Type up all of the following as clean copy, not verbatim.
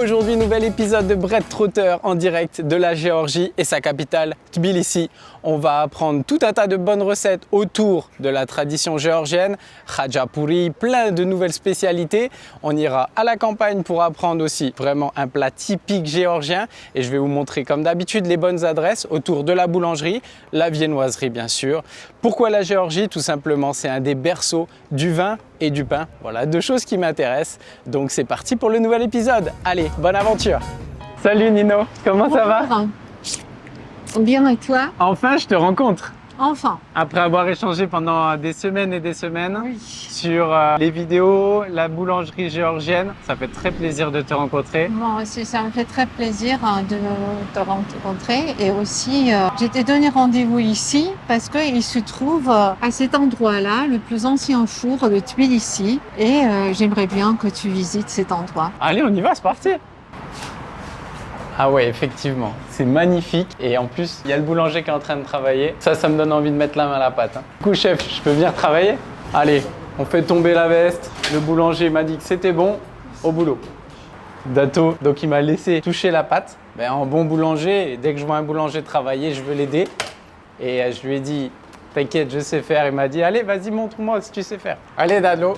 Aujourd'hui, nouvel épisode de Bread Trotter en direct de la Géorgie et sa capitale, Tbilissi. On va apprendre tout un tas de bonnes recettes autour de la tradition géorgienne, khachapuri, plein de nouvelles spécialités. On ira à la campagne pour apprendre aussi vraiment un plat typique géorgien et je vais vous montrer comme d'habitude les bonnes adresses autour de la boulangerie, la viennoiserie bien sûr. Pourquoi la Géorgie? Tout simplement, c'est un des berceaux du vin et du pain. Voilà, deux choses qui m'intéressent. Donc c'est parti pour le nouvel épisode. Allez, bonne aventure. Salut Nino, comment ça va? Bien et toi? Enfin, je te rencontre. Enfin. Après avoir échangé pendant des semaines et des semaines Oui. sur les vidéos, la boulangerie géorgienne, ça fait très plaisir de te rencontrer. Moi aussi, ça me fait très plaisir de te rencontrer. Et aussi, je t'ai donné rendez-vous ici parce qu'il se trouve à cet endroit-là, le plus ancien four de Tbilissi. Et j'aimerais bien que tu visites cet endroit. Allez, on y va, c'est parti. Ah ouais, effectivement, c'est magnifique et en plus, il y a le boulanger qui est en train de travailler. Ça me donne envie de mettre la main à la pâte. Du coup, chef, je peux venir travailler? Allez, on fait tomber la veste. Le boulanger m'a dit que c'était bon, au boulot. Dato, donc il m'a laissé toucher la pâte. Ben, en bon boulanger, dès que je vois un boulanger travailler, je veux l'aider. Et je lui ai dit, t'inquiète, je sais faire. Il m'a dit, allez, vas-y, montre-moi si tu sais faire. Allez, Dadlo.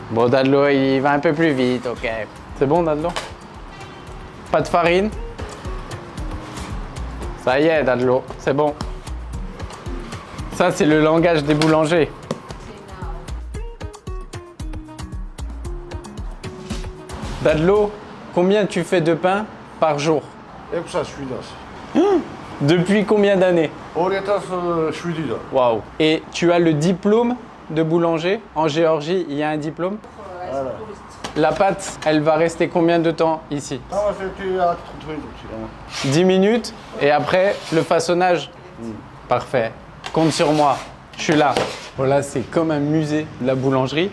Bon, Dadlo, il va un peu plus vite, ok. C'est bon, Dadlo? Pas de farine? Ça y est, Dadlo, c'est bon. Ça, c'est le langage des boulangers. Dadlo, combien tu fais de pain par jour? Depuis combien d'années? Waouh. Et tu as le diplôme de boulanger? En Géorgie, il y a un diplôme? Voilà. La pâte, elle va rester combien de temps ici? 10 minutes et après le façonnage? Parfait. Compte sur moi, je suis là. Voilà, c'est comme un musée de la boulangerie.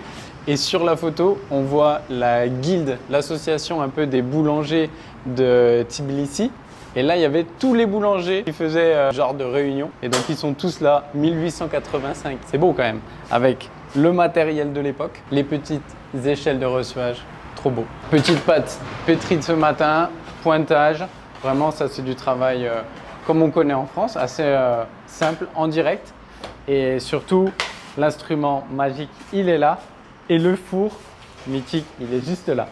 Et sur la photo, on voit la guilde, l'association un peu des boulangers de Tbilissi. Et là, il y avait tous les boulangers qui faisaient genre de réunion. Et donc, ils sont tous là, 1885. C'est beau quand même, avec le matériel de l'époque, les petites échelles de recevage. Trop beau. Petite pâte pétrie de ce matin, pointage. Vraiment, ça, c'est du travail comme on connaît en France, assez simple, en direct. Et surtout, l'instrument magique, il est là. Et le four mythique, il est juste là.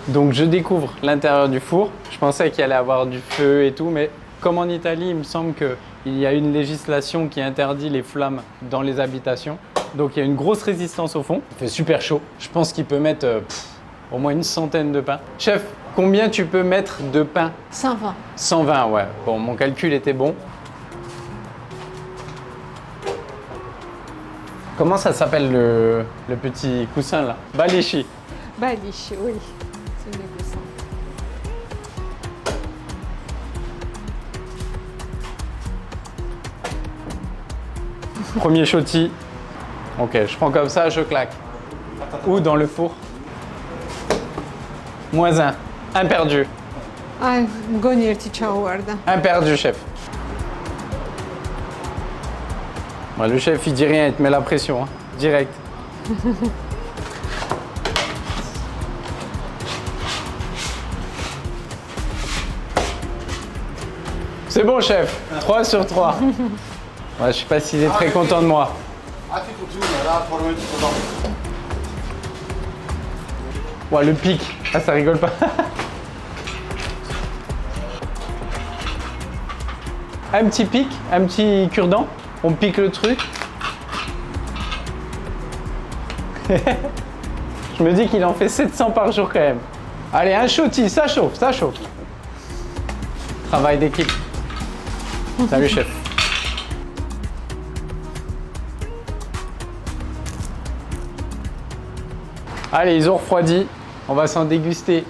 Donc je découvre l'intérieur du four. Je pensais qu'il allait avoir du feu et tout, mais comme en Italie, il me semble qu'il y a une législation qui interdit les flammes dans les habitations. Donc il y a une grosse résistance au fond. Il fait super chaud. Je pense qu'il peut mettre au moins une centaine de pains. Chef, combien tu peux mettre de pain? 120. 120, ouais. Bon, mon calcul était bon. Comment ça s'appelle le petit coussin là? Balichi. Balichi, oui. C'est le dessin. Premier shoti. Ok, je prends comme ça, je claque. Ou dans le four. -1. Un perdu. Ay, gonirti çavuarda. Un perdu, chef. Ouais, le chef, il dit rien, il te met la pression, hein. Direct. C'est bon, chef. 3 sur 3. Ouais, je sais pas s'il est très content de moi. Ouais, le pic. Ah, ça rigole pas. Un petit pic, un petit cure-dent. On pique le truc. Je me dis qu'il en fait 700 par jour quand même. Allez, un shoti, ça chauffe, ça chauffe. Travail d'équipe. Salut, chef. Allez, ils ont refroidi. On va s'en déguster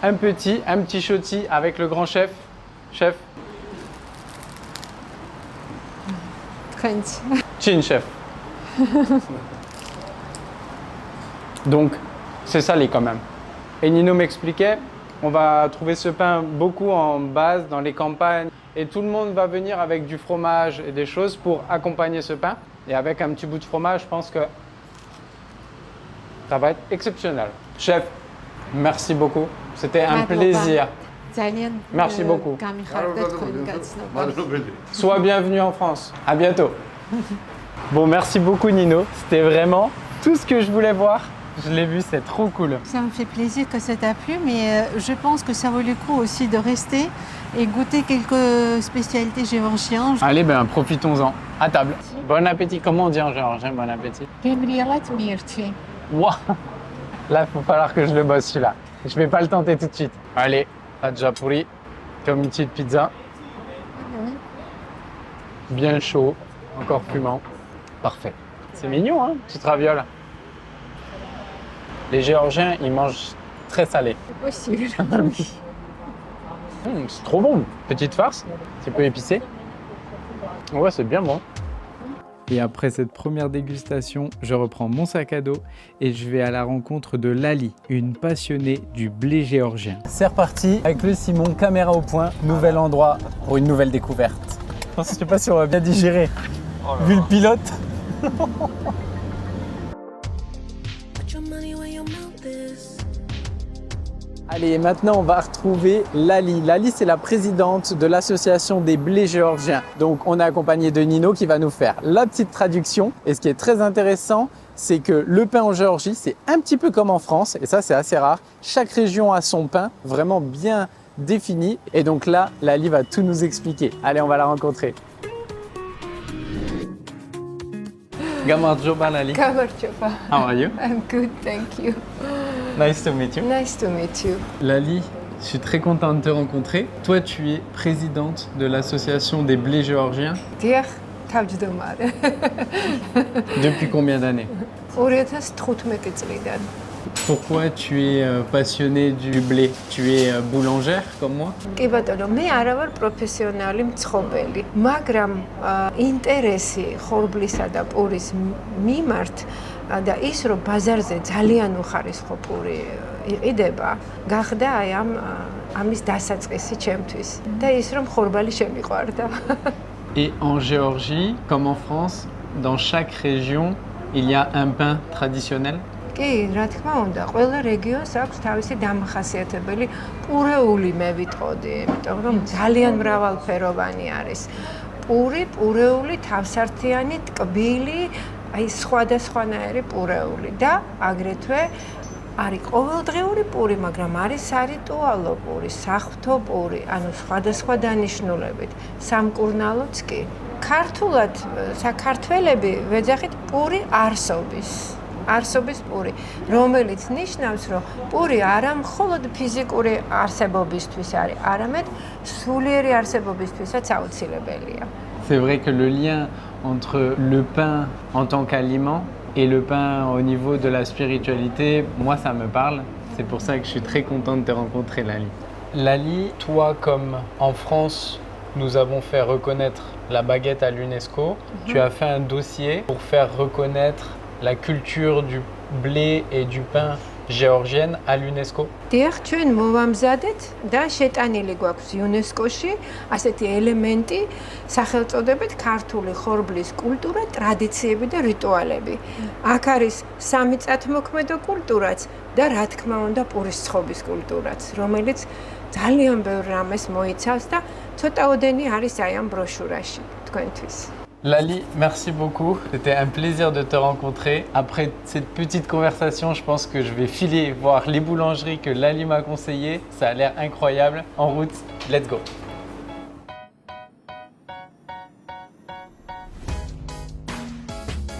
un petit shoti avec le grand chef. Chef. Trent. Chin, chef. Donc, c'est salé quand même. Et Nino m'expliquait, on va trouver ce pain beaucoup en base dans les campagnes et tout le monde va venir avec du fromage et des choses pour accompagner ce pain. Et avec un petit bout de fromage, je pense que ça va être exceptionnel. Chef, merci beaucoup. C'était un plaisir. Merci beaucoup. Sois bienvenue en France. À bientôt. Bon, merci beaucoup Nino. C'était vraiment tout ce que je voulais voir. Je l'ai vu, c'est trop cool. Ça me fait plaisir que ça t'a plu, mais je pense que ça vaut le coup aussi de rester et goûter quelques spécialités géorgiennes. Allez, ben profitons-en. À table. Bon appétit. Comment on dit en géorgien bon appétit? Wow. Là, il va falloir que je le bosse celui-là. Je vais pas le tenter tout de suite. Allez, khachapuri, comme une petite pizza. Bien chaud, encore fumant. Parfait. C'est mignon, hein, petite raviole. Les Géorgiens, ils mangent très salé. C'est possible. C'est trop bon. Petite farce, c'est peu épicé. Ouais, c'est bien bon. Et après cette première dégustation, je reprends mon sac à dos et je vais à la rencontre de Lali, une passionnée du blé géorgien. C'est reparti avec le Simon, caméra au point, nouvel endroit pour une nouvelle découverte. Je ne sais pas si on va bien digérer, vu le pilote. Allez, maintenant on va retrouver Lali. Lali, c'est la présidente de l'association des blés géorgiens. Donc on est accompagné de Nino qui va nous faire la petite traduction. Et ce qui est très intéressant, c'est que le pain en Géorgie, c'est un petit peu comme en France. Et ça, c'est assez rare. Chaque région a son pain vraiment bien défini. Et donc là, Lali va tout nous expliquer. Allez, on va la rencontrer. Gamarjoba Lali. Gamarjoba. How are you? I'm good, thank you. Nice to meet you. Nice to meet you. Lali, je suis très contente de te rencontrer. Toi, tu es présidente de l'association des blés géorgiens. Diolch, თავმჯდომარე. Depuis combien d'années? 2015 წლიდან. Pourquoi tu es passionnée du blé? Tu es boulangère comme moi? კი ბატონო, მე არა ვარ პროფესიონალი მცხოველი, მაგრამ ინტერესი ხორბლისა და პურის მიმართ და ის რომ ბაზარზე ძალიან უხარისხო პური იყიდება, გახდა აი ამის დასაწყისი ჩემთვის და ის რომ ხორბალი შემიყვარდა. Et en Géorgie, comme en France, dans chaque région, il y a un pain traditionnel? კი, რა თქმა უნდა, ყველა რეგიონს აქვს თავისი დამახასიათებელი პურეული, მე ვიტყოდი, იმიტომ რომ ძალიან მრავალფეროვანი არის. პური, პურეული, თავსართიანი, ტკბილი, აი სხვადასხვანაირი პურეული და აგრეთვე არის ყოველდღიური პური, მაგრამ არის სარიტუალო პური, საღვთო პური, ანუ სხვადასხვა დანიშნულებით, სამკურნალოც კი. ქართულად საქართველები ვეძახით პური არსობის პური, რომელიც ნიშნავს, რომ პური არა მხოლოდ ფიზიკური არსებობისთვის არის, არამედ სულიერი არსებობისთვისაც აუცილებელია. C'est vrai que le lien entre le pain en tant qu'aliment et le pain au niveau de la spiritualité, moi ça me parle. C'est pour ça que je suis très contente de te rencontrer Lali. Lali, toi comme en France, nous avons fait reconnaître la baguette à l'UNESCO, tu as fait un dossier pour faire reconnaître la culture du blé et du pain géorgienne à l'UNESCO. დიახ, ჩვენ მოვამზადეთ და შეტანილი გვაქვს იუნესკოში ასეთი ელემენტი სახელწოდებით ქართული ხორბლის კულტურა, ტრადიციები და რიტუალები. აქ არის სამი წათმოქმედო კულტურაც და რა თქმა უნდა პურის ცხობის კულტურაც, რომელიც ძალიან ბევრ რამეს მოიცავს და ცოტაოდენი არის აი ამ ბროშურაში თქვენთვის. Lali, merci beaucoup. C'était un plaisir de te rencontrer. Après cette petite conversation, je pense que je vais filer voir les boulangeries que Lali m'a conseillées. Ça a l'air incroyable. En route, let's go.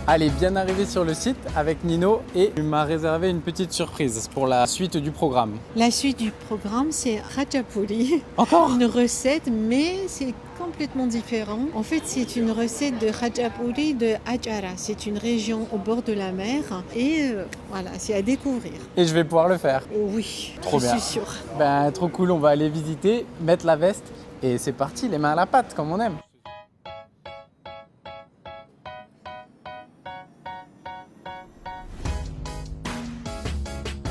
Allez, bien arrivé sur le site avec Nino et il m'a réservé une petite surprise pour la suite du programme. La suite du programme, c'est khachapuri. Encore une recette, mais c'est complètement différent. En fait, c'est une recette de khachapuri de Adjara. C'est une région au bord de la mer et voilà, c'est à découvrir. Et je vais pouvoir le faire. Oui, Trop bien. je suis sûre. Ben, trop cool, on va aller visiter, mettre la veste et c'est parti, les mains à la pâte comme on aime.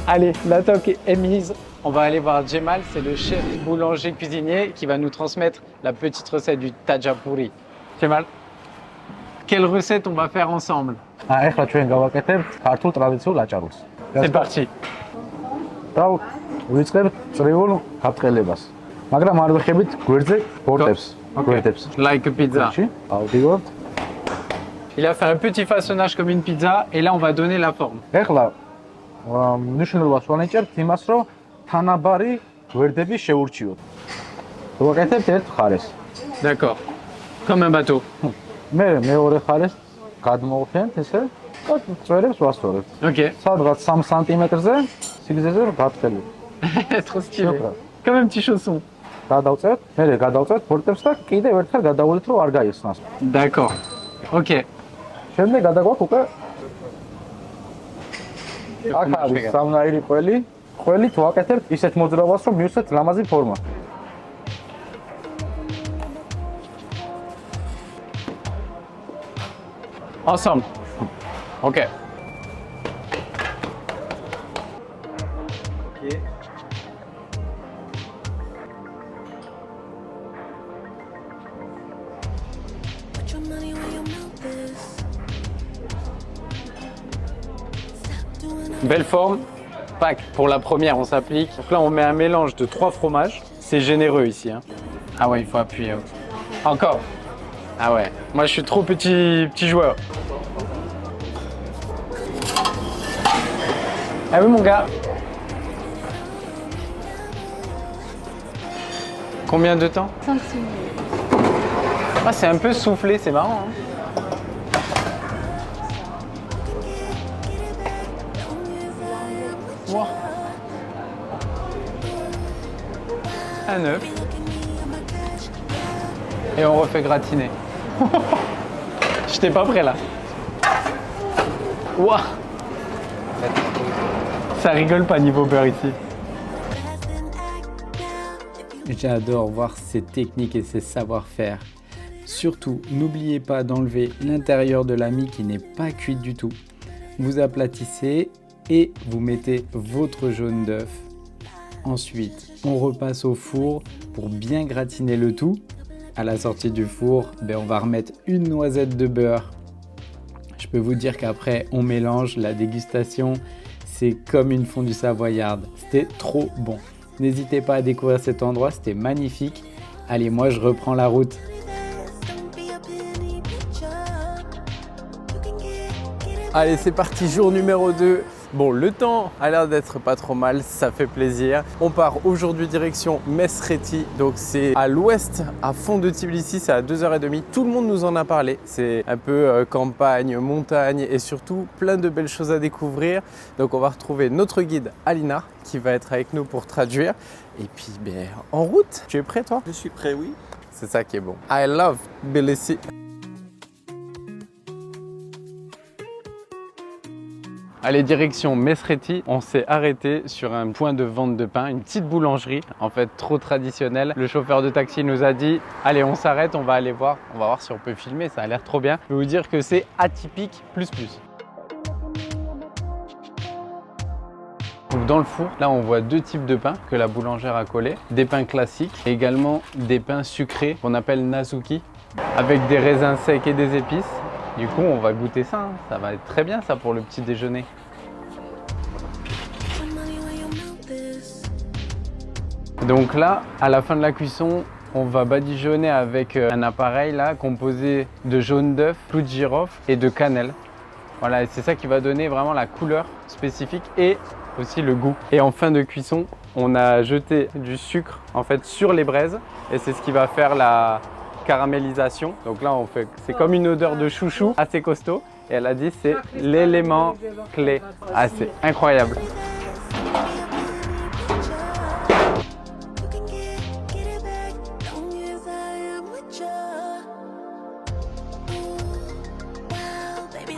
Allez, la toque est mise. On va aller voir Jemal, c'est le chef boulanger cuisinier qui va nous transmettre la petite recette du tajapuri. Jemal, quelle recette on va faire ensemble? ეხლა ჩვენ გავაკეთებთ ქართულ ტრადიციულ აჭარულს. C'est parti. და ვიწყებთ წრიულ გაფრთხილებას. მაგრამ არ ვიხებით გვერდზე ბორტებს. გვერდებს. Like a pizza. ავდივართ. Il a fait un petit façonnage comme une pizza et là on va donner la forme. ეხლა მნიშვნელობას ვანიჭებთ იმას, რომ თანაბარი გვერდები შეურჩიოთ. ვაკეთებთ ერთ მხარეს. D'accord. Comme un bateau. მე მეორე მხარეს გადმოვხდით ესე და წვერებს ვასწორებთ. Ok. სადღაც 3 სანტიმეტრზე სიგრძეზე გაფრთხილებ. Trop stylé. Comme un petit chausson. გადავწევთ, მე გადავწევთ ბორტებს და კიდევ ერთხელ გადავულით, რომ არ გაიხსნას. D'accord. Ok. შემდეგ გადაგვაქვს უკვე აქ არის სამნაირი ყველი. ყველით ვაკეთებთ ისეთ მოძრაობას, რომ მივცეთ ლამაზი ფორმა. Ensemble. Ok. Put your money where your mouth is. Stop doing all Belle forme. Pack. Pour la première, on s'applique. Donc là, on met un mélange de 3 fromages. C'est généreux ici. Hein. Ah ouais, il faut appuyer. Encore. Ah ouais. Moi, je suis trop petit joueur. Ah oui, mon gars. Combien de temps? 5-6 minutes. Ah, c'est un peu soufflé, c'est marrant. Hein. Wow. Un œuf. Et on refait gratiner. J'étais pas prêt là. Wow. Ça rigole pas niveau beurre ici. J'adore voir ces techniques et ces savoir-faire. Surtout, n'oubliez pas d'enlever l'intérieur de la mie qui n'est pas cuite du tout. Vous aplatissez et vous mettez votre jaune d'œuf. Ensuite, on repasse au four pour bien gratiner le tout. À la sortie du four, on va remettre une noisette de beurre. Je peux vous dire qu'après, on mélange la dégustation. C'est comme une fondue savoyarde. C'était trop bon. N'hésitez pas à découvrir cet endroit, c'était magnifique. Allez, moi je reprends la route. Allez, c'est parti, jour numéro 2. Bon, le temps a l'air d'être pas trop mal, ça fait plaisir. On part aujourd'hui direction Mesreti, donc c'est à l'ouest, à fond de Tbilissi, c'est à 2h30. Tout le monde nous en a parlé. C'est un peu campagne, montagne et surtout plein de belles choses à découvrir. Donc on va retrouver notre guide Alina qui va être avec nous pour traduire. Et puis en route, tu es prêt toi? Je suis prêt, oui. C'est ça qui est bon. I love Tbilissi. Allez, direction Mesreti, on s'est arrêté sur un point de vente de pain, une petite boulangerie, en fait trop traditionnelle. Le chauffeur de taxi nous a dit, allez on s'arrête, on va aller voir, on va voir si on peut filmer, ça a l'air trop bien. Je vais vous dire que c'est atypique plus. Donc dans le four, là on voit 2 types de pains que la boulangère a collés. Des pains classiques et également des pains sucrés qu'on appelle nazuki, avec des raisins secs et des épices. Du coup, on va goûter ça, hein. Ça va être très bien ça pour le petit déjeuner. Donc là, à la fin de la cuisson, on va badigeonner avec un appareil là composé de jaune d'œuf, clou de girofle et de cannelle. Voilà, et c'est ça qui va donner vraiment la couleur spécifique et aussi le goût. Et en fin de cuisson, on a jeté du sucre en fait sur les braises et c'est ce qui va faire la caramélisation. Donc là, c'est comme une odeur de chouchou assez costaud. Et elle a dit c'est l'élément clé. Ah, c'est incroyable.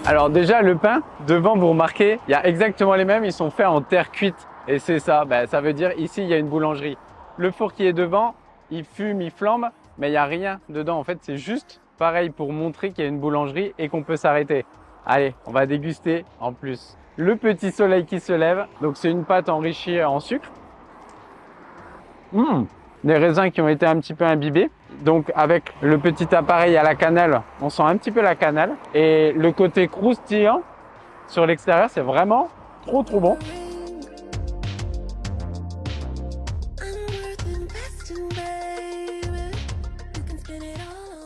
Alors déjà, le pain, devant, vous remarquez, il y a exactement les mêmes. Ils sont faits en terre cuite. Et c'est ça, ça veut dire ici, il y a une boulangerie. Le four qui est devant, il fume, il flambe. Mais il n'y a rien dedans. En fait, c'est juste pareil pour montrer qu'il y a une boulangerie et qu'on peut s'arrêter. Allez, on va déguster en plus. Le petit soleil qui se lève. Donc, c'est une pâte enrichie en sucre. des raisins qui ont été un petit peu imbibés. Donc avec le petit appareil à la cannelle, on sent un petit peu la cannelle. Et le côté croustillant sur l'extérieur, c'est vraiment trop bon.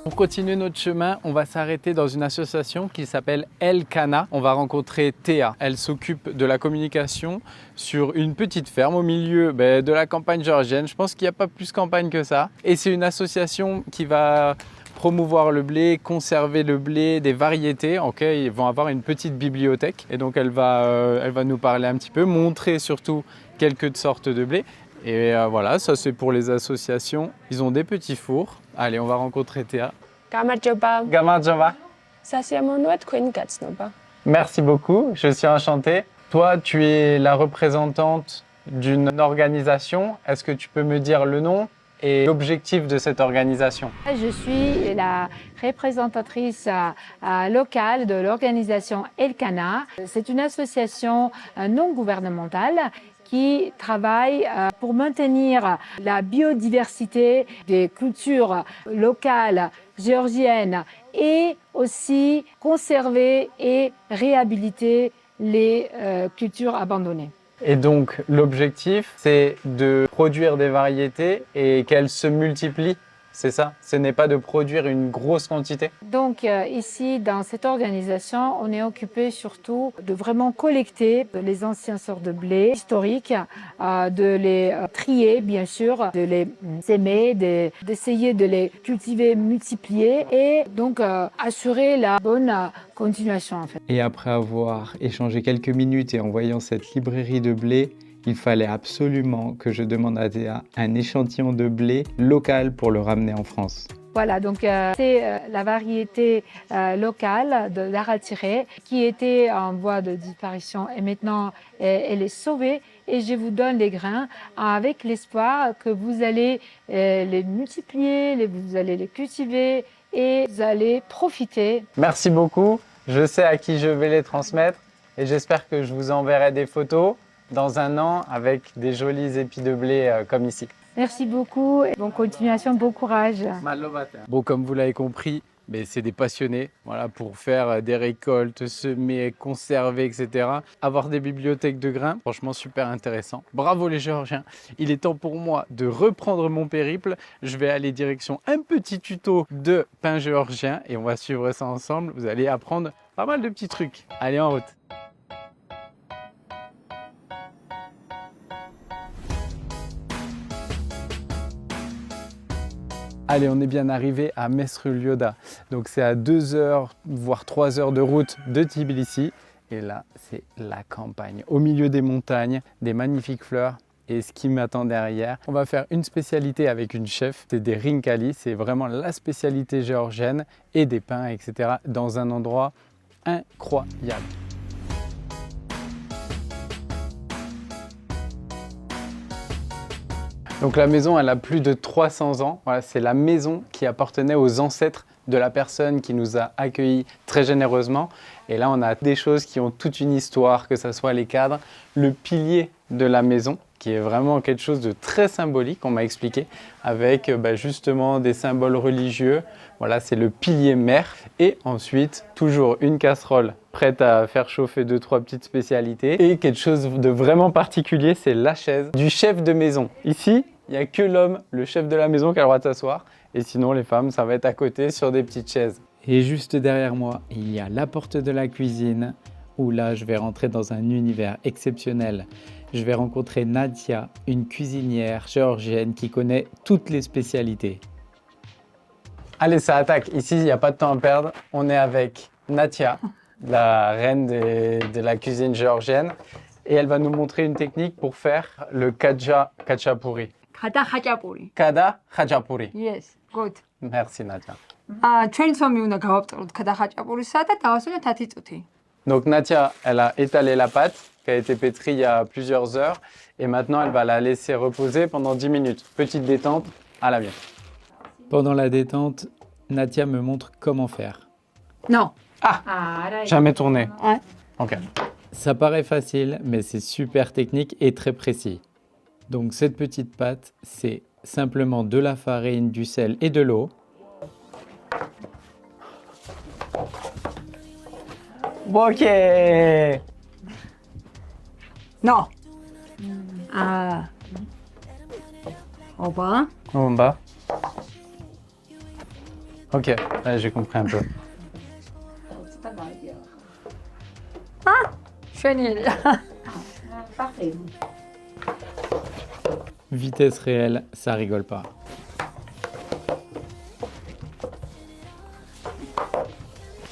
Pour continuer notre chemin, on va s'arrêter dans une association qui s'appelle El Cana. On va rencontrer Théa. Elle s'occupe de la communication sur une petite ferme au milieu de la campagne géorgienne. Je pense qu'il n'y a pas plus campagne que ça. Et c'est une association qui va promouvoir le blé, conserver le blé, des variétés. Ils vont avoir une petite bibliothèque. Et donc elle va nous parler un petit peu, montrer surtout quelques sortes de blé. Et voilà, ça c'est pour les associations. Ils ont des petits fours. Allez, on va rencontrer Théa. გამარჯობა. Gamardjava. სასიამოვნოა თქვენი გაცნობა. Merci beaucoup, je suis enchanté. Toi, tu es la représentante d'une organisation. Est-ce que tu peux me dire le nom et l'objectif de cette organisation? Je suis la représentatrice locale de l'organisation El Cana. C'est une association non gouvernementale qui travaille pour maintenir la biodiversité des cultures locales géorgiennes et aussi conserver et réhabiliter les cultures abandonnées. Et donc, l'objectif, c'est de produire des variétés et qu'elles se multiplient, c'est ça? Ce n'est pas de produire une grosse quantité? Donc ici, dans cette organisation, on est occupé surtout de vraiment collecter les anciennes sortes de blé historiques, de les trier bien sûr, de les s'aimer, d'essayer de les cultiver, multiplier et donc assurer la bonne continuation en fait. Et après avoir échangé quelques minutes et en voyant cette librairie de blé, il fallait absolument que je demande à Théa un échantillon de blé local pour le ramener en France. Voilà, donc c'est la variété locale de l'Aratiré qui était en voie de disparition et maintenant elle est sauvée et je vous donne les grains avec l'espoir que vous allez les multiplier, vous allez les cultiver et vous allez profiter. Merci beaucoup, je sais à qui je vais les transmettre et j'espère que je vous enverrai des photos dans un an avec des jolis épis de blé comme ici. Merci beaucoup et bonne continuation, bon courage. Bon, comme vous l'avez compris, c'est des passionnés pour faire des récoltes, semer, conserver, etc. Avoir des bibliothèques de grains, franchement super intéressant. Bravo les Géorgiens. Il est temps pour moi de reprendre mon périple. Je vais aller direction un petit tuto de pain géorgien et on va suivre ça ensemble. Vous allez apprendre pas mal de petits trucs. Allez, en route. Allez, on est bien arrivé à Mesrulioda. Donc c'est à 2 heures, voire 3 heures de route de Tbilissi. Et là, c'est la campagne. Au milieu des montagnes, des magnifiques fleurs. Et ce qui m'attend derrière, on va faire une spécialité avec une chef. C'est des rinkali, c'est vraiment la spécialité géorgienne. Et des pains, etc. dans un endroit incroyable. Donc la maison, elle a plus de 300 ans. Voilà, c'est la maison qui appartenait aux ancêtres de la personne qui nous a accueillis très généreusement. Et là, on a des choses qui ont toute une histoire, que ce soit les cadres, le pilier de la maison, qui est vraiment quelque chose de très symbolique, on m'a expliqué, avec justement des symboles religieux. Voilà, c'est le pilier mère. Et ensuite, toujours une casserole prête à faire chauffer 2-3 petites spécialités. Et quelque chose de vraiment particulier, c'est la chaise du chef de maison. Ici, il n'y a que l'homme, le chef de la maison, qui a le droit de s'asseoir. Et sinon, les femmes, ça va être à côté sur des petites chaises. Et juste derrière moi, il y a la porte de la cuisine, où là, je vais rentrer dans un univers exceptionnel. Je vais rencontrer Nadia, une cuisinière géorgienne qui connaît toutes les spécialités. Allez, ça attaque. Ici, il n'y a pas de temps à perdre. On est avec Nadia, la reine de la cuisine géorgienne. Et elle va nous montrer une technique pour faire le kadja khachapuri. Kada khachapuri. Kada khachapuri. Yes, good. Merci Nadia. ჩვენი ცომი უნდა გავაბწროთ kada khachapurisa და დავასვენოთ 10 წუთი. Donc Nadia, elle a étalé la pâte qui a été pétrie il y a plusieurs heures. Et maintenant, elle va la laisser reposer pendant 10 minutes. Petite détente, à la mienne. Pendant la détente, Nadia me montre comment faire. Non. Jamais tourné. Ouais. Ok. Ça paraît facile, mais c'est super technique et très précis. Donc cette petite pâte, c'est simplement de la farine, du sel et de l'eau. Ok. 너. 아. 어봐. En bas. Ok, ouais, j'ai compris un peu. 쉐닐. Vitesse réelle, ça rigole pas.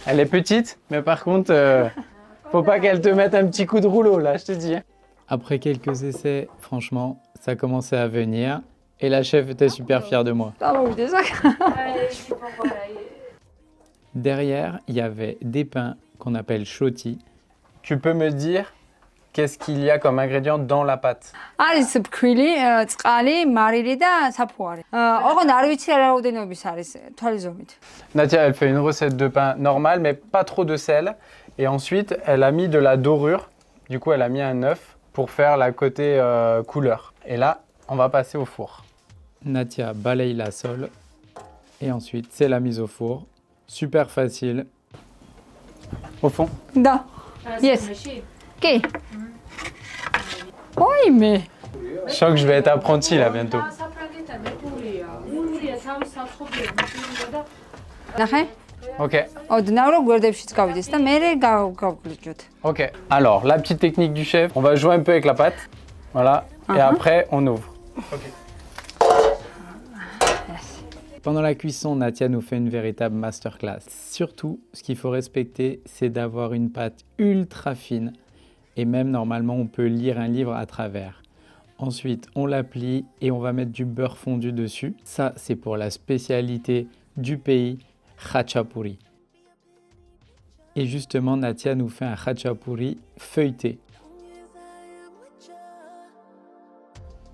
Elle est petite, mais par contre, faut pas qu'elle te mette un petit coup de rouleau, là, je te dis. Après quelques essais, franchement, ça commençait à venir. Et la chef était super fière de moi. 따로 이제 Derrière, il y avait des pains qu'on appelle shoti. Tu peux me dire qu'est-ce qu'il y a comme ingrédient dans la pâte? არის ფქვილი, წყალი, მარილი და საფუარი. ოღონდ არ ვიცი რა რაოდენობის არის თვალიზომით. Nadia, elle fait une recette de pain normale, mais pas trop de sel. Et ensuite, elle a mis de la dorure. Du coup, elle a mis un œuf pour faire la côté couleur. Et là, on va passer au four. Nadia balaye la sole. Et ensuite, c'est la mise au four. Super facile. Au fond. 나. 예스. 게. 어이메. Je sens que je vais être apprenti là bientôt. ნახე. Ok. ოდნავ რო გვერდებშიც გავიდეს და მე გავგლიჯოთ. Ok. Alors, la petite technique du chef, on va jouer un peu avec la pâte. Voilà. Et après, on ouvre. Pendant la cuisson, Nadia nous fait une véritable masterclass. Surtout, ce qu'il faut respecter, c'est d'avoir une pâte ultra fine. Et même, normalement, on peut lire un livre à travers. Ensuite, on la plie et on va mettre du beurre fondu dessus. Ça, c'est pour la spécialité du pays, khachapuri. Et justement, Nadia nous fait un khachapuri feuilleté.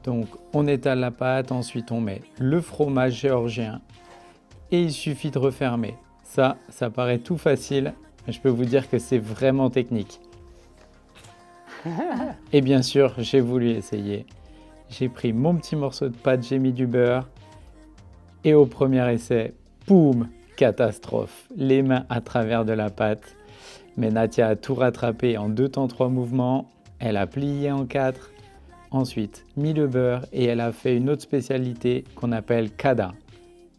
Donc, on étale la pâte, ensuite on met le fromage géorgien et il suffit de refermer. Ça paraît tout facile, mais je peux vous dire que c'est vraiment technique. Et bien sûr, j'ai voulu essayer. J'ai pris mon petit morceau de pâte, j'ai mis du beurre et au premier essai, boum, catastrophe. Les mains à travers de la pâte. Mais Nadia a tout rattrapé en 2 temps 3 mouvements. Elle a plié en 4. Ensuite, mis le beurre et elle a fait une autre spécialité qu'on appelle kada.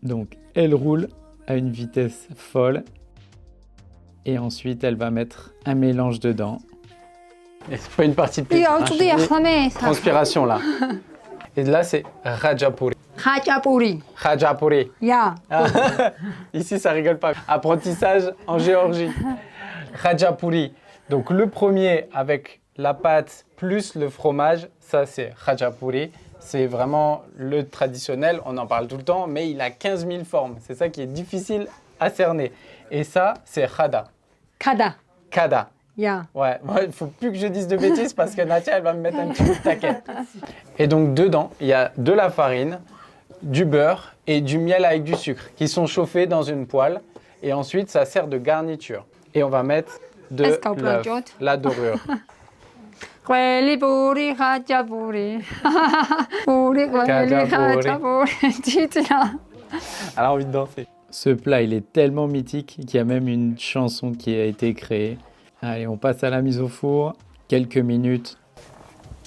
Donc, elle roule à une vitesse folle et ensuite, elle va mettre un mélange dedans. Et c'est pas une partie de plaisir. 어떻게 하네. Transpiration là. Et là, c'est khachapuri. ხაჭაპური. Khachapuri. 야. Ici, ça rigole pas. Apprentissage en Géorgie. Khachapuri. Donc, le premier avec la pâte plus le fromage, ça c'est khachapuri. C'est vraiment le traditionnel, on en parle tout le temps, mais il a 15 000 formes. C'est ça qui est difficile à cerner. Et ça, c'est khada. 가다. Kada. 야. Ouais, il faut plus que je dise de bêtises parce que Nadia, elle va me mettre un petit coup de taquet. Et donc dedans, il y a de la farine, du beurre et du miel avec du sucre qui sont chauffés dans une poêle. Et ensuite, ça sert de garniture. Et on va mettre de l'œuf, la dorure. ყველ리 보리 가짜보리 보리 quelli 가짜보리 찌찌라. Elle a envie de danser. Ce plat, il est tellement mythique qu'il y a même une chanson qui a été créée. Allez, on passe à la mise au four. Quelques minutes.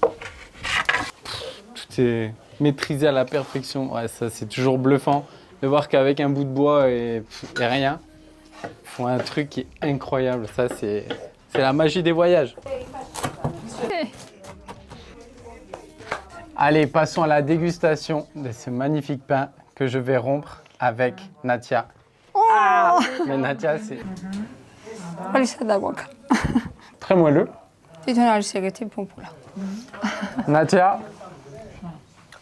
Tout est maîtrisé à la perfection. Ouais, ça, c'est toujours bluffant de voir qu'avec un bout de bois et rien, ils font un truc qui est incroyable. Ça, c'est la magie des voyages. Allez, passons à la dégustation de ce magnifique pain que je vais rompre avec Nadia. Mais Nadia, c'est 빨리 사다 먹어. très moelleux. 뒤ton არის ეგეთი ფუმფულა. Nadia,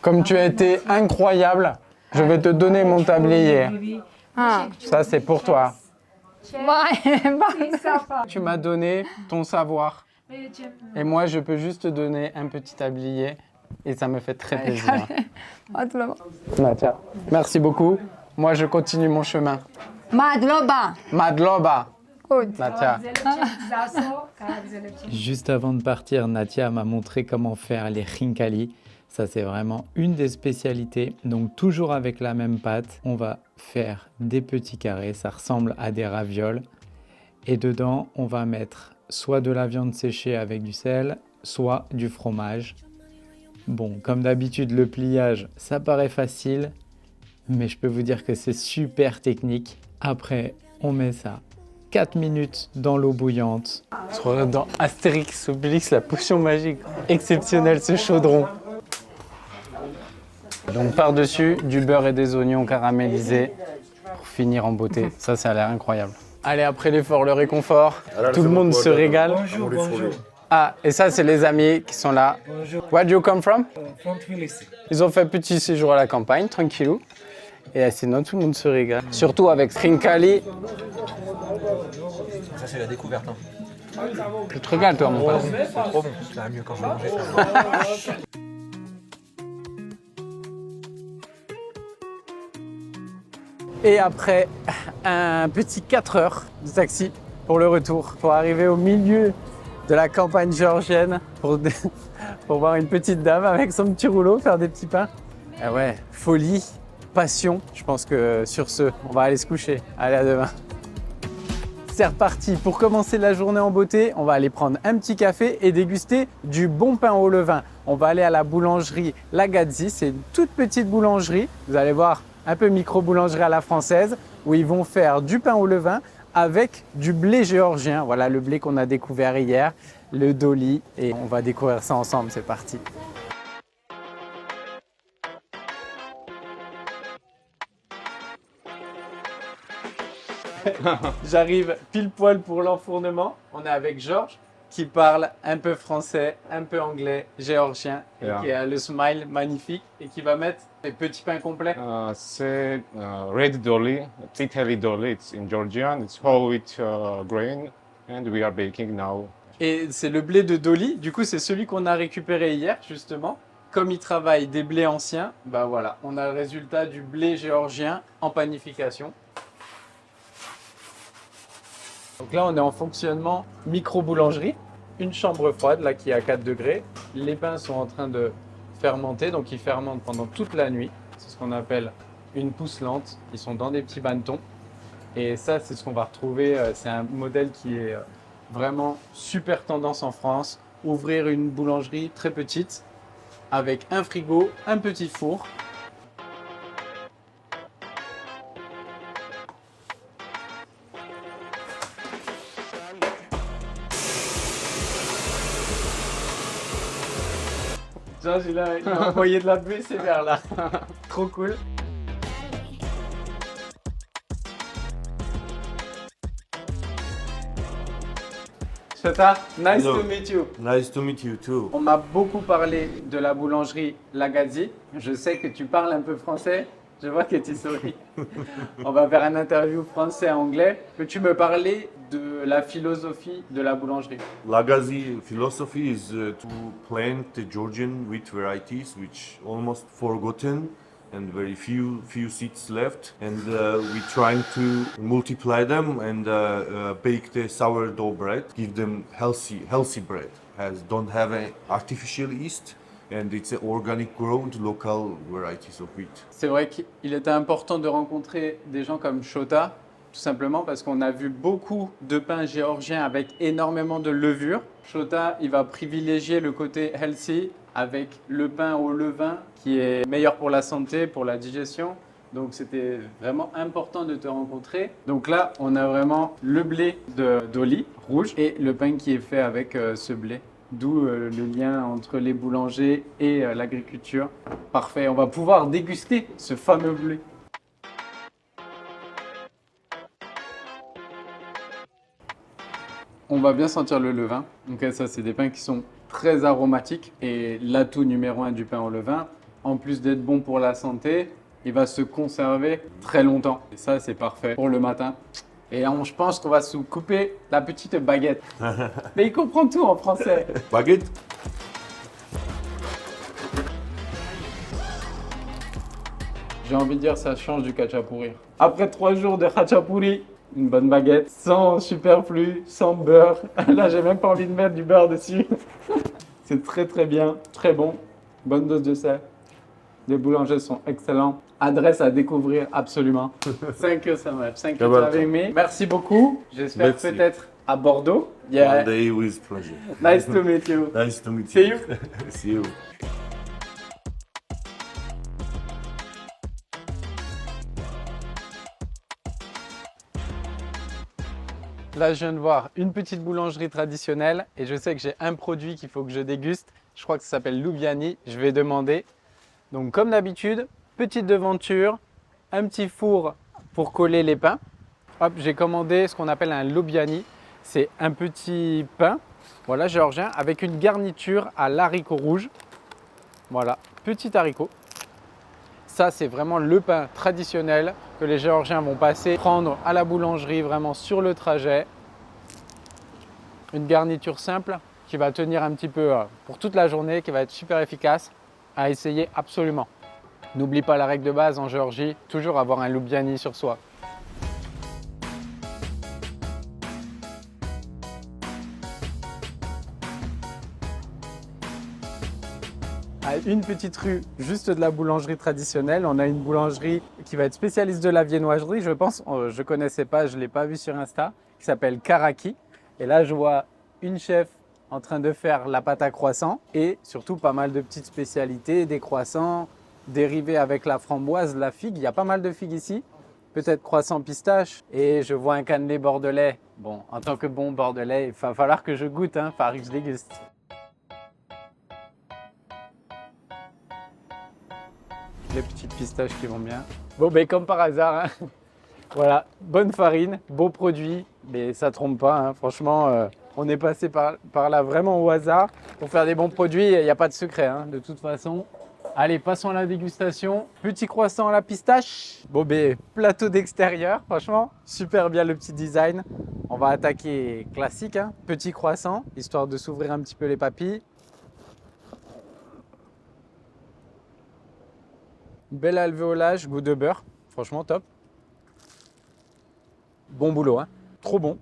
comme tu as été incroyable, je vais te donner mon tablier. Ça, c'est pour toi. Tu m'as donné ton savoir. Et moi, je peux juste te donner un petit tablier. Et ça me fait très plaisir. Nadia, merci beaucoup. Moi, je continue mon chemin. Madloba. Madloba. Good. Nadia. Juste avant de partir, Nadia m'a montré comment faire les khinkali. Ça, c'est vraiment une des spécialités. Donc, toujours avec la même pâte, on va faire des petits carrés. Ça ressemble à des ravioles. Et dedans, on va mettre soit de la viande séchée avec du sel, soit du fromage. Bon, comme d'habitude, le pliage, ça paraît facile, mais je peux vous dire que c'est super technique. Après, on met ça 4 minutes dans l'eau bouillante. On se regarde dans Astérix, Obélix, la potion magique. Exceptionnel ce chaudron. Donc par-dessus, du beurre et des oignons caramélisés pour finir en beauté. Ça a l'air incroyable. Allez, après l'effort, le réconfort, tout le monde se régale. Bonjour, bonjour. Ah, et ça, c'est les amis qui sont là. Bonjour. Where do you come from? From Tbilisi. Ils ont fait petit séjour à la campagne, tranquillou. Et sinon, tout le monde se régale. Surtout avec Trinkali. Ça, c'est la découverte. Hein. Tu te régales, toi, mon pote. C'est trop bon. Ça va mieux quand je vais manger. Et après un petit 4 heures de taxi pour le retour, pour arriver au milieu de la campagne géorgienne, pour voir une petite dame avec son petit rouleau faire des petits pains. Ah ouais, folie, passion. Je pense que sur ce, on va aller se coucher. Allez, à demain. C'est reparti. Pour commencer la journée en beauté, on va aller prendre un petit café et déguster du bon pain au levain. On va aller à la boulangerie Lagazzi. C'est une toute petite boulangerie. Vous allez voir, un peu micro-boulangerie à la française, où ils vont faire du pain au levain avec du blé géorgien. Voilà le blé qu'on a découvert hier, le doli. Et on va découvrir ça ensemble. C'est parti. J'arrive pile poil pour l'enfournement. On est avec Georges qui parle un peu français, un peu anglais, géorgien, et qui a le smile magnifique et qui va mettre des petits pains complets. C'est red doli, titeli doli. It's in Georgian. It's whole wheat grain, and we are baking now. Et c'est le blé de Doli. Du coup, c'est celui qu'on a récupéré hier, justement. Comme il travaille des blés anciens, bah voilà, on a le résultat du blé géorgien en panification. Donc là, on est en fonctionnement micro-boulangerie, une chambre froide là qui est à 4 degrés. Les pains sont en train de fermenter, donc ils fermentent pendant toute la nuit. C'est ce qu'on appelle une pousse lente. Ils sont dans des petits bannetons. Et ça, c'est ce qu'on va retrouver. C'est un modèle qui est vraiment super tendance en France. Ouvrir une boulangerie très petite avec un frigo, un petit four. Georges, il a envoyé de la buée sévère là. Trop cool. Shota, nice to meet you. Nice to meet you too. On m'a beaucoup parlé de la boulangerie Lagazzi. Je sais que tu parles un peu français. Je vois que tu souris. On va faire un interview français-anglais. Peux-tu me parler de la philosophie de la boulangerie? Lagazzi philosophy is to plant the Georgian wheat varieties, which almost forgotten and very few seeds left. And we trying to multiply them and bake the sourdough bread, give them healthy bread. Don't have an artificial yeast. And it's organic grown local varieties of wheat. C'est vrai qu'il était important de rencontrer des gens comme Shota, tout simplement parce qu'on a vu beaucoup de pains géorgiens avec énormément de levure. Shota, il va privilégier le côté healthy avec le pain au levain qui est meilleur pour la santé, pour la digestion. Donc c'était vraiment important de te rencontrer. Donc là, on a vraiment le blé d'Oli rouge et le pain qui est fait avec ce blé. D'où le lien entre les boulangers et l'agriculture. Parfait, on va pouvoir déguster ce fameux blé. On va bien sentir le levain. Donc ça, c'est des pains qui sont très aromatiques. Et l'atout numéro 1 du pain au levain, en plus d'être bon pour la santé, il va se conserver très longtemps. Et ça, c'est parfait pour le matin. Et je pense qu'on va se couper la petite baguette. Mais il comprend tout en français. Baguette? J'ai envie de dire ça change du khachapuri. Après 3 jours de khachapuri, une bonne baguette, sans superflu, sans beurre. Là, j'ai même pas envie de mettre du beurre dessus. C'est très très bien, très bon. bonne dose de sel. Les boulangers sont excellents. Adresse à découvrir absolument. Thank you so much. Thank you for having me. Merci beaucoup. J'espère Merci. peut-être à Bordeaux. One day with pleasure. Nice to meet you. Nice to meet See you. you. See you. Là, je viens de voir une petite boulangerie traditionnelle et je sais que j'ai un produit qu'il faut que je déguste. Je crois que ça s'appelle Loubiani. Je vais demander. Donc, comme d'habitude, petite devanture, un petit four pour coller les pains. Hop, j'ai commandé ce qu'on appelle un Loubiani. C'est un petit pain, voilà, géorgien, avec une garniture à l'haricot rouge. Voilà, petit haricot. Ça, c'est vraiment le pain traditionnel que les Géorgiens vont passer, prendre à la boulangerie vraiment sur le trajet. Une garniture simple qui va tenir un petit peu pour toute la journée, qui va être super efficace à essayer absolument. N'oublie pas la règle de base en Géorgie, toujours avoir un Loubiani sur soi. À une petite rue juste de la boulangerie traditionnelle, on a une boulangerie qui va être spécialiste de la viennoiserie, je pense. Je ne connaissais pas, je ne l'ai pas vu sur Insta, qui s'appelle Karaki. Et là, je vois une chef en train de faire la pâte à croissant et surtout pas mal de petites spécialités, des croissants dérivés avec la framboise, la figue. Il y a pas mal de figues ici, peut-être croissant pistache. Et je vois un cannelé bordelais. Bon, en tant que bon bordelais, il va falloir que je goûte, il va falloir que je déguste. Les petites pistaches qui vont bien. Bon, ben comme par hasard, hein. Voilà, bonne farine, beau produit, mais ça trompe pas, hein. Franchement, on est passé par là vraiment au hasard. Pour faire des bons produits, il n'y a pas de secret, hein, de toute façon. Allez, passons à la dégustation. Petit croissant à la pistache. Bon, ben plateau d'extérieur, franchement, super bien le petit design. On va attaquer classique, hein. Petit croissant, histoire de s'ouvrir un petit peu les papilles. Bel alvéolage, goût de beurre, franchement top. Bon boulot, hein. Trop bon,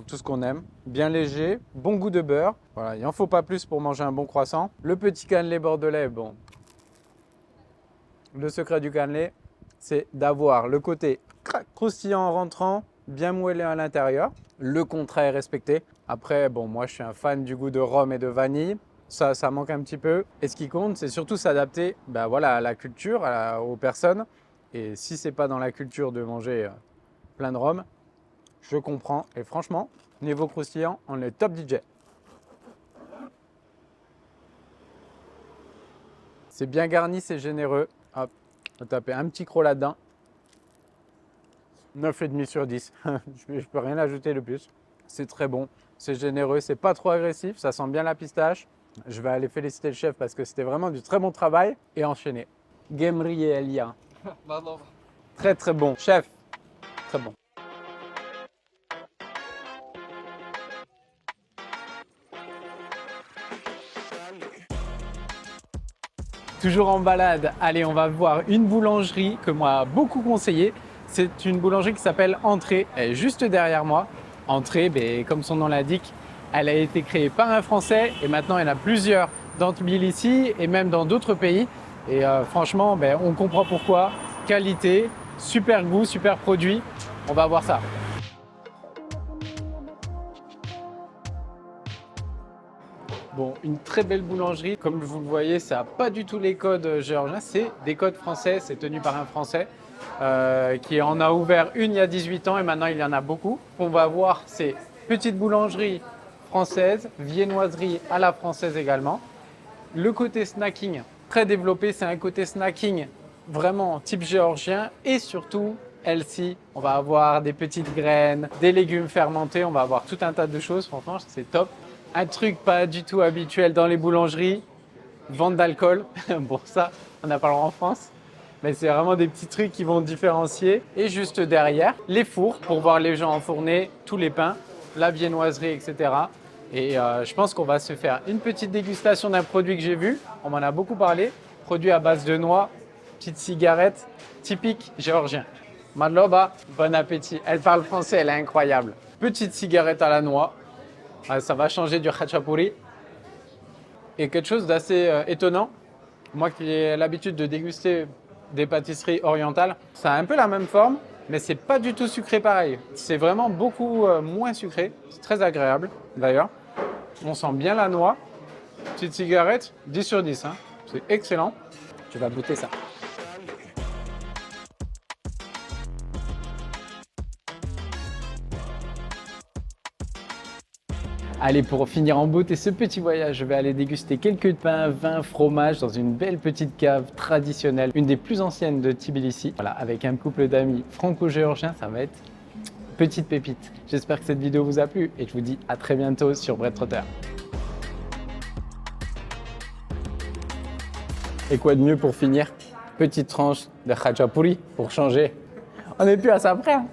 tout ce qu'on aime. Bien léger, bon goût de beurre. Voilà, il n'en faut pas plus pour manger un bon croissant. Le petit cannelé bordelais, bon. Le secret du cannelé, c'est d'avoir le côté croustillant en rentrant, bien moellé à l'intérieur. Le contraire est respecté. Après, bon, moi je suis un fan du goût de rhum et de vanille. Ça manque un petit peu. Et ce qui compte, c'est surtout s'adapter voilà, à la culture, aux personnes. Et si c'est pas dans la culture de manger plein de rhum, je comprends. Et franchement, niveau croustillant, on est top DJ. C'est bien garni, c'est généreux. Hop, on va taper un petit croc là-dedans. 9,5 sur 10. Je peux rien ajouter de plus. C'est très bon, c'est généreux, c'est pas trop agressif, ça sent bien la pistache. Je vais aller féliciter le chef parce que c'était vraiment du très bon travail et enchaîner. Gemri et Elia. Très très bon. Chef, très bon. Toujours en balade, allez, on va voir une boulangerie que moi beaucoup conseillé. C'est une boulangerie qui s'appelle Entrée, elle est juste derrière moi. Entrée, comme son nom l'indique, elle a été créée par un Français et maintenant il y en a plusieurs dans Tbilissi et même dans d'autres pays. Et franchement, on comprend pourquoi. Qualité, super goût, super produit. On va voir ça. Bon, une très belle boulangerie. Comme vous le voyez, ça n'a pas du tout les codes géorgiens, c'est des codes français, c'est tenu par un Français qui en a ouvert une il y a 18 ans et maintenant il y en a beaucoup. On va voir ces petites boulangeries françaises, viennoiserie à la française également. Le côté snacking très développé, c'est un côté snacking vraiment type géorgien et surtout healthy. On va avoir des petites graines, des légumes fermentés, on va avoir tout un tas de choses, franchement c'est top. Un truc pas du tout habituel dans les boulangeries, vente d'alcool. Bon ça, on n'a pas le droit en France, mais c'est vraiment des petits trucs qui vont différencier. Et juste derrière, les fours pour voir les gens enfourner tous les pains, la viennoiserie, etc. Et je pense qu'on va se faire une petite dégustation d'un produit que j'ai vu. On m'en a beaucoup parlé. Produit à base de noix, petite cigarette, typique géorgien. Madloba, bon appétit. Elle parle français, elle est incroyable. Petite cigarette à la noix. Ça va changer du khachapuri. Et quelque chose d'assez étonnant, Moi qui ai l'habitude de déguster des pâtisseries orientales, ça a un peu la même forme, mais c'est pas du tout sucré pareil. C'est vraiment beaucoup moins sucré. C'est très agréable d'ailleurs. On sent bien la noix. Petite cigarette, 10 sur 10. Hein. C'est excellent. Tu vas goûter ça. Allez, pour finir en beauté ce petit voyage, je vais aller déguster quelques pains, vin, fromage dans une belle petite cave traditionnelle, une des plus anciennes de Tbilissi. Voilà, avec un couple d'amis franco-géorgiens, ça va être petite pépite. J'espère que cette vidéo vous a plu et je vous dis à très bientôt sur Bread Trotter. Et quoi de mieux pour finir? Petite tranche de khachapuri pour changer. On n'est plus à ça près. Hein.